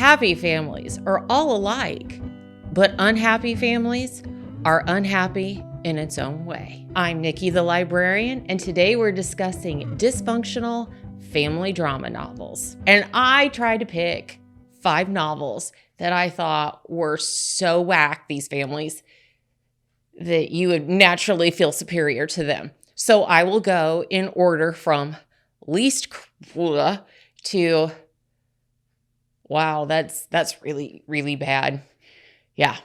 Happy families are all alike, but unhappy families are unhappy in its own way. I'm Nikki the librarian, and today we're discussing dysfunctional family drama novels. And I tried to pick 5 novels that I thought were so whack, these families, that you would naturally feel superior to them. So I will go in order from least cool to, wow, that's really, really bad. Yeah.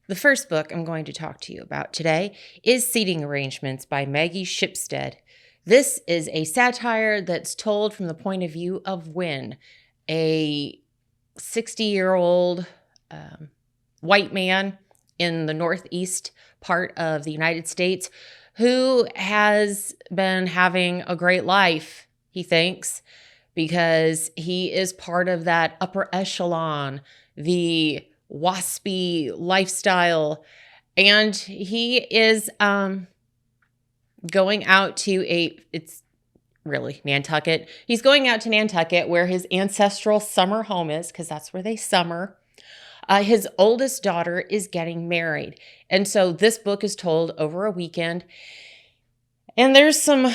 The first book I'm going to talk to you about today is Seating Arrangements by Maggie Shipstead. This is a satire that's told from the point of view of Win, a 60-year-old white man in the northeast part of the United States who has been having a great life, he thinks, because he is part of that upper echelon, the waspy lifestyle. And he is going out to it's really Nantucket. He's going out to Nantucket where his ancestral summer home is, because that's where they summer. His oldest daughter is getting married. And so this book is told over a weekend. And there's some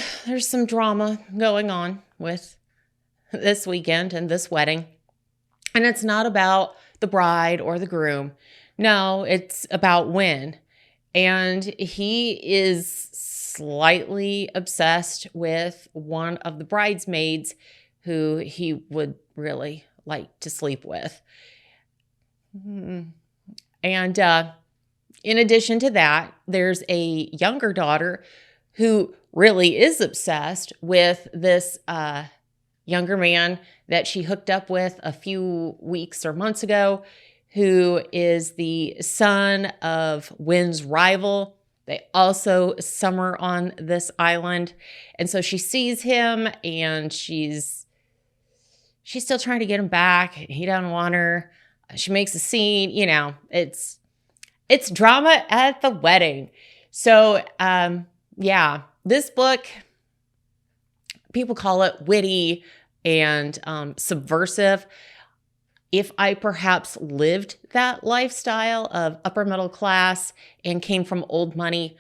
drama going on with this weekend and this wedding. And it's not about the bride or the groom. No, it's about Win. And he is slightly obsessed with one of the bridesmaids who he would really like to sleep with. And in addition to that, there's a younger daughter who really is obsessed with this younger man that she hooked up with a few weeks or months ago, who is the son of Win's rival. They also summer on this island. And so she sees him and she's still trying to get him back. He doesn't want her. She makes a scene, it's drama at the wedding. So, yeah, this book, people call it witty and subversive. If I perhaps lived that lifestyle of upper middle class and came from old money,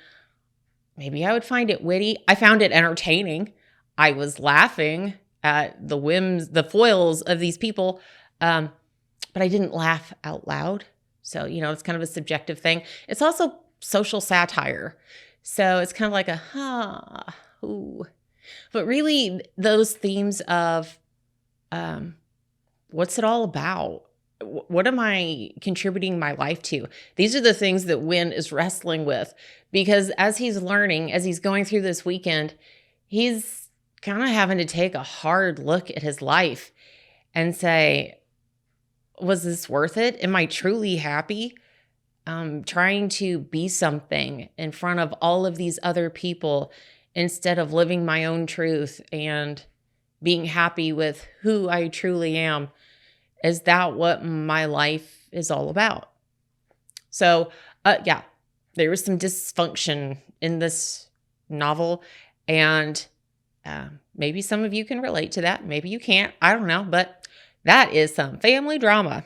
maybe I would find it witty. I found it entertaining. I was laughing at the whims, the foils of these people, but I didn't laugh out loud. So, it's kind of a subjective thing. It's also social satire. So it's kind of like ooh. But really, those themes of what's it all about? What am I contributing my life to? These are the things that Win is wrestling with, because as he's learning, as he's going through this weekend, he's kind of having to take a hard look at his life and say, was this worth it? Am I truly happy? Trying to be something in front of all of these other people instead of living my own truth and being happy with who I truly am. Is that what my life is all about? So, yeah, there was some dysfunction in this novel, and maybe some of you can relate to that. Maybe you can't. I don't know, but that is some family drama.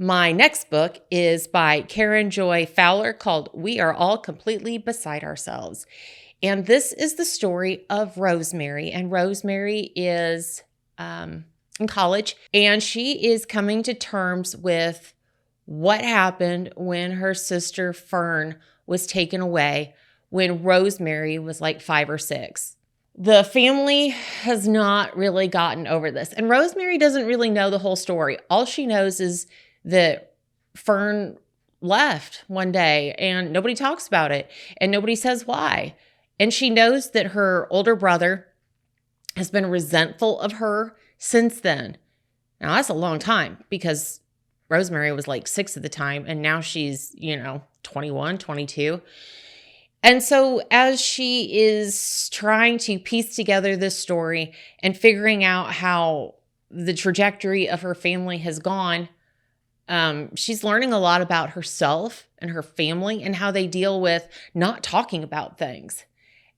My next book is by Karen Joy Fowler called We Are All Completely Beside Ourselves. And this is the story of Rosemary. And Rosemary is in college, and she is coming to terms with what happened when her sister Fern was taken away when Rosemary was like 5 or 6. The family has not really gotten over this. And Rosemary doesn't really know the whole story. All she knows is that Fern left one day and nobody talks about it and nobody says why. And she knows that her older brother has been resentful of her since then. Now, that's a long time, because Rosemary was like 6 at the time, and now she's, 21, 22. And so as she is trying to piece together this story and figuring out how the trajectory of her family has gone, she's learning a lot about herself and her family and how they deal with not talking about things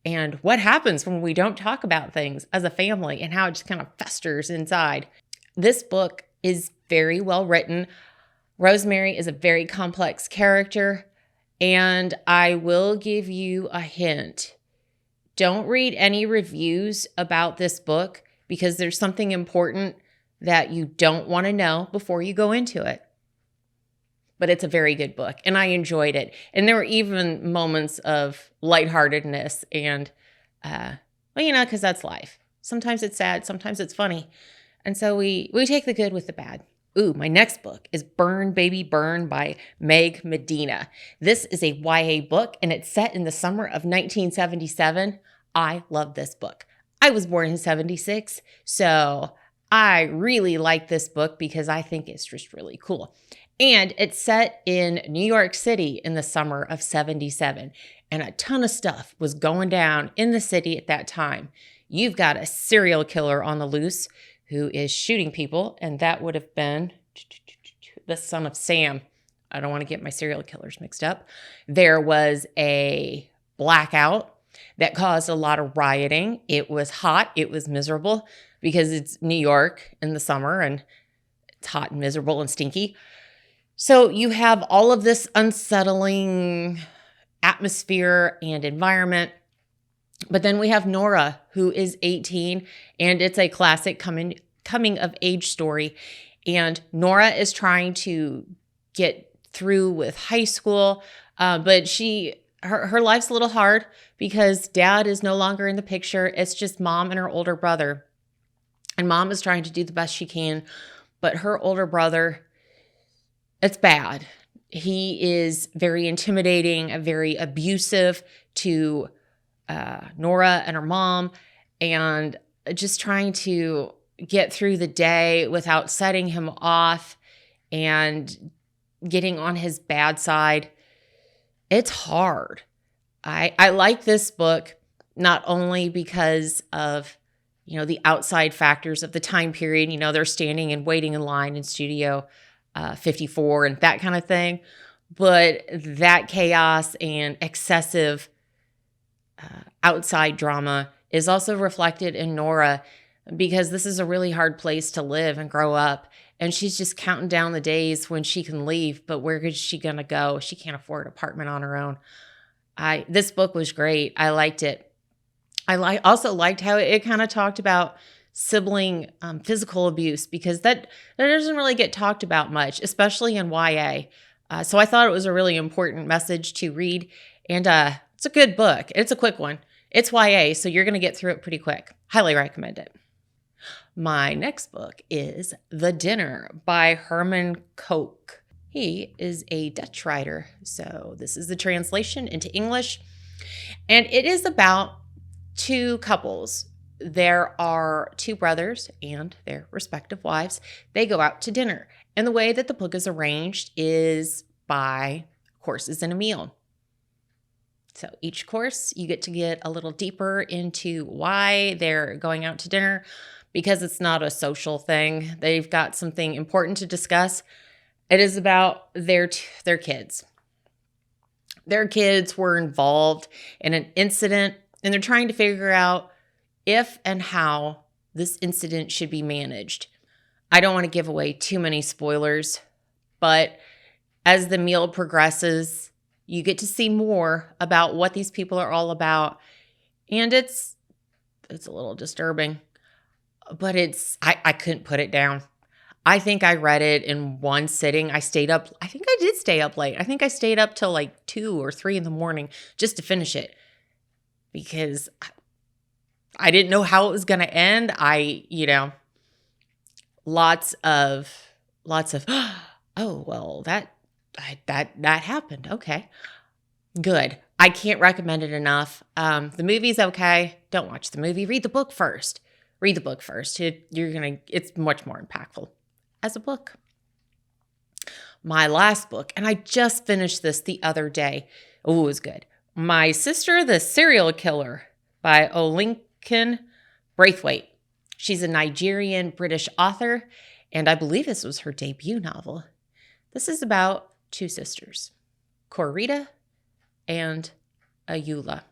and what happens when we don't talk about things as a family and how it just kind of festers inside. This book is very well written. Rosemary is a very complex character, and I will give you a hint. Don't read any reviews about this book because there's something important that you don't want to know before you go into it. But it's a very good book, and I enjoyed it. And there were even moments of lightheartedness and, because that's life. Sometimes it's sad, sometimes it's funny. And so we take the good with the bad. Ooh, my next book is Burn, Baby, Burn by Meg Medina. This is a YA book, and it's set in the summer of 1977. I love this book. I was born in 76, so I really like this book because I think it's just really cool. And it's set in New York City in the summer of 77, and a ton of stuff was going down in the city at that time. You've got a serial killer on the loose who is shooting people, and that would have been the son of Sam. I don't want to get my serial killers mixed up. There was a blackout that caused a lot of rioting. It was hot. It was miserable because it's New York in the summer, and it's hot and miserable and stinky. So you have all of this unsettling atmosphere and environment. But then we have Nora, who is 18, and it's a classic coming of age story. And Nora is trying to get through with high school, but her life's a little hard because dad is no longer in the picture. It's just mom and her older brother. And mom is trying to do the best she can, but her older brother, it's bad. He is very intimidating, very abusive to Nora and her mom, and just trying to get through the day without setting him off and getting on his bad side. It's hard. I like this book not only because of, the outside factors of the time period. They're standing and waiting in line in Studio 54 and that kind of thing, but that chaos and excessive outside drama is also reflected in Nora, because this is a really hard place to live and grow up. And she's just counting down the days when she can leave, but where is she going to go? She can't afford an apartment on her own. This book was great. I liked it. I also liked how it kind of talked about sibling physical abuse, because that doesn't really get talked about much, especially in YA. So I thought it was a really important message to read. And it's a good book. It's a quick one. It's YA, so you're going to get through it pretty quick. Highly recommend it. My next book is The Dinner by Herman Koch. He is a Dutch writer, so this is the translation into English. And it is about two couples. There are two brothers and their respective wives. They go out to dinner. And the way that the book is arranged is by courses in a meal. So each course, you get a little deeper into why they're going out to dinner, because it's not a social thing. They've got something important to discuss. It is about their kids. Their kids were involved in an incident, and they're trying to figure out if and how this incident should be managed. I don't want to give away too many spoilers, but as the meal progresses, you get to see more about what these people are all about. And it's a little disturbing, but I couldn't put it down. I think I read it in one sitting. I think I did stay up late. I think I stayed up till like 2 or 3 in the morning just to finish it, because I didn't know how it was going to end. Lots of, oh, well, that happened. Okay, good. I can't recommend it enough. The movie's okay. Don't watch the movie. Read the book first. It's much more impactful as a book. My last book, and I just finished this the other day. Oh, it was good. My Sister, the Serial Killer by Olinkan Braithwaite. She's a Nigerian British author, and I believe this was her debut novel. This is about 2 sisters, Corita and Ayula.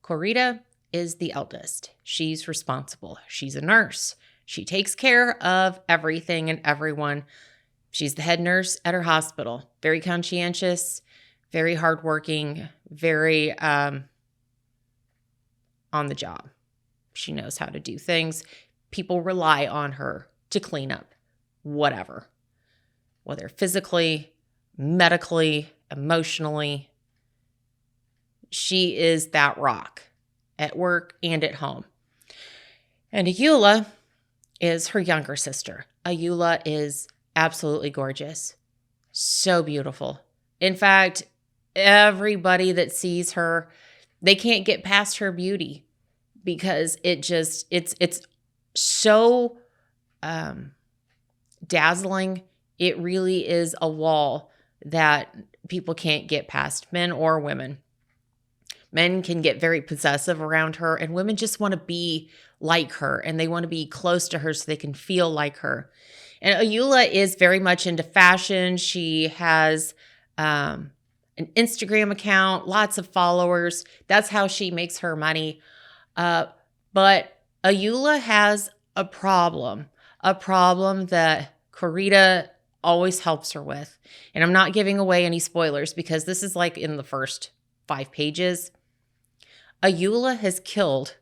Corita is the eldest. She's responsible. She's a nurse. She takes care of everything and everyone. She's the head nurse at her hospital. Very conscientious, very hardworking, very on the job. She knows how to do things. People rely on her to clean up whatever, whether physically, medically, emotionally. She is that rock at work and at home. And Ayula is her younger sister. Ayula is absolutely gorgeous. So beautiful. In fact, everybody that sees her, they can't get past her beauty because it's so dazzling. It really is a wall that people can't get past, men or women. Men can get very possessive around her, and women just want to be like her, and they want to be close to her so they can feel like her. And Ayula is very much into fashion. She has an Instagram account, lots of followers. That's how she makes her money. But Ayula has a problem that Corita always helps her with. And I'm not giving away any spoilers because this is like in the first 5 pages. Ayula has killed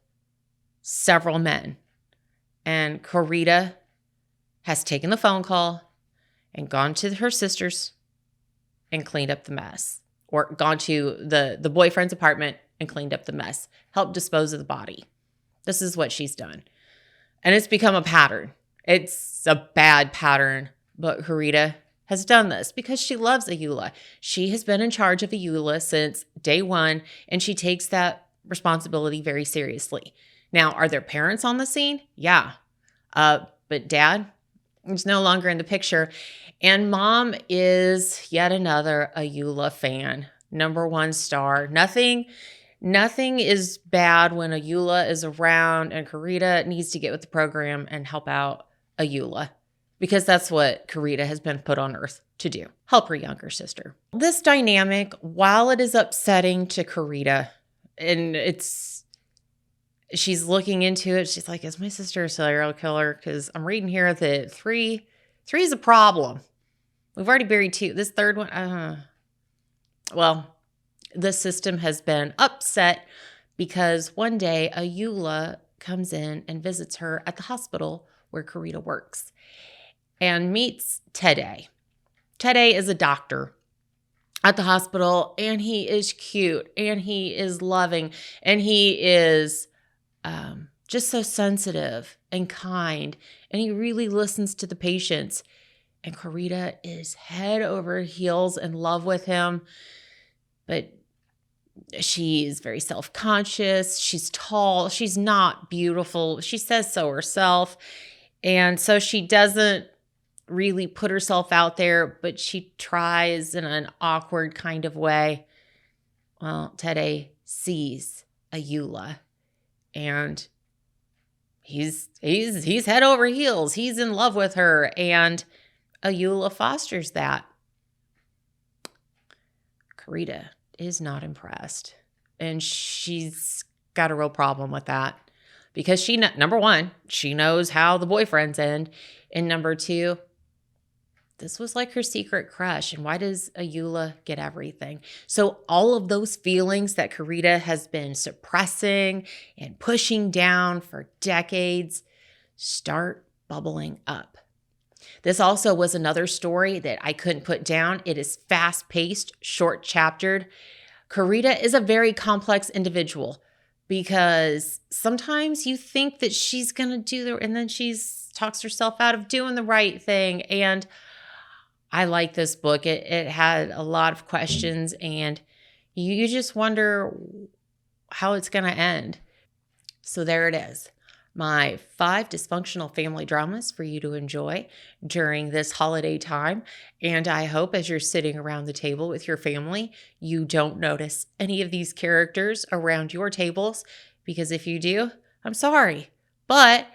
several men, and Corita has taken the phone call and gone to her sister's and cleaned up the mess, or gone to the boyfriend's apartment and cleaned up the mess, helped dispose of the body. This is what she's done. And it's become a pattern. It's a bad pattern, but Corita has done this because she loves Ayula. She has been in charge of Ayula since day one, and she takes that responsibility very seriously. Now, are there parents on the scene? Yeah. But dad is no longer in the picture. And mom is yet another Ayula fan. Number 1 star. Nothing is bad when Ayula is around, and Corita needs to get with the program and help out Ayula, because that's what Corita has been put on earth to do, help her younger sister. This dynamic, while it is upsetting to Corita, and she's looking into it, she's like, is my sister a serial killer? Because I'm reading here that three is a problem. We've already buried 2. This third one, well, the system has been upset because one day Ayula comes in and visits her at the hospital where Corita works and meets Tede. Tede is a doctor at the hospital, and he is cute, and he is loving, and he is just so sensitive and kind, and he really listens to the patients. And Corita is head over heels in love with him, but she's very self-conscious. She's tall. She's not beautiful. She says so herself. And so she doesn't really put herself out there, but she tries in an awkward kind of way. Well, Tede sees Ayula, and he's head over heels. He's in love with her, and Ayula fosters that. Corita is not impressed, and she's got a real problem with that because she, number 1, she knows how the boyfriends end, and number 2, this was like her secret crush, and why does Ayula get everything? So all of those feelings that Corita has been suppressing and pushing down for decades start bubbling up. This also was another story that I couldn't put down. It is fast-paced, short-chaptered. Corita is a very complex individual because sometimes you think that she's going to do and then she talks herself out of doing the right thing. And I like this book. It had a lot of questions, and you just wonder how it's going to end. So there it is. My 5 dysfunctional family dramas for you to enjoy during this holiday time. And I hope as you're sitting around the table with your family, you don't notice any of these characters around your tables, because if you do, I'm sorry. But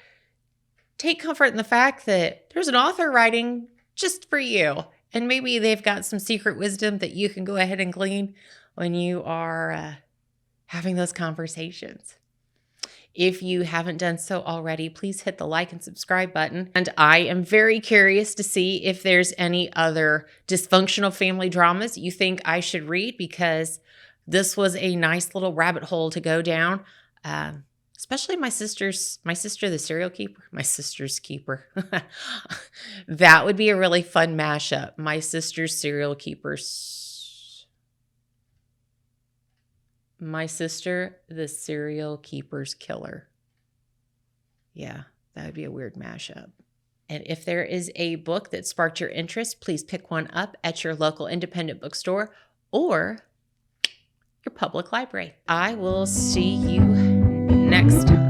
take comfort in the fact that there's an author writing just for you. And maybe they've got some secret wisdom that you can go ahead and glean when you are having those conversations. If you haven't done so already, please hit the like and subscribe button. And I am very curious to see if there's any other dysfunctional family dramas you think I should read, because this was a nice little rabbit hole to go down. Especially my sister, the serial keeper, my sister's keeper. That would be a really fun mashup. My sister's serial keepers. My sister, the serial keeper's killer. Yeah, that would be a weird mashup. And if there is a book that sparked your interest, please pick one up at your local independent bookstore or your public library. I will see you next time.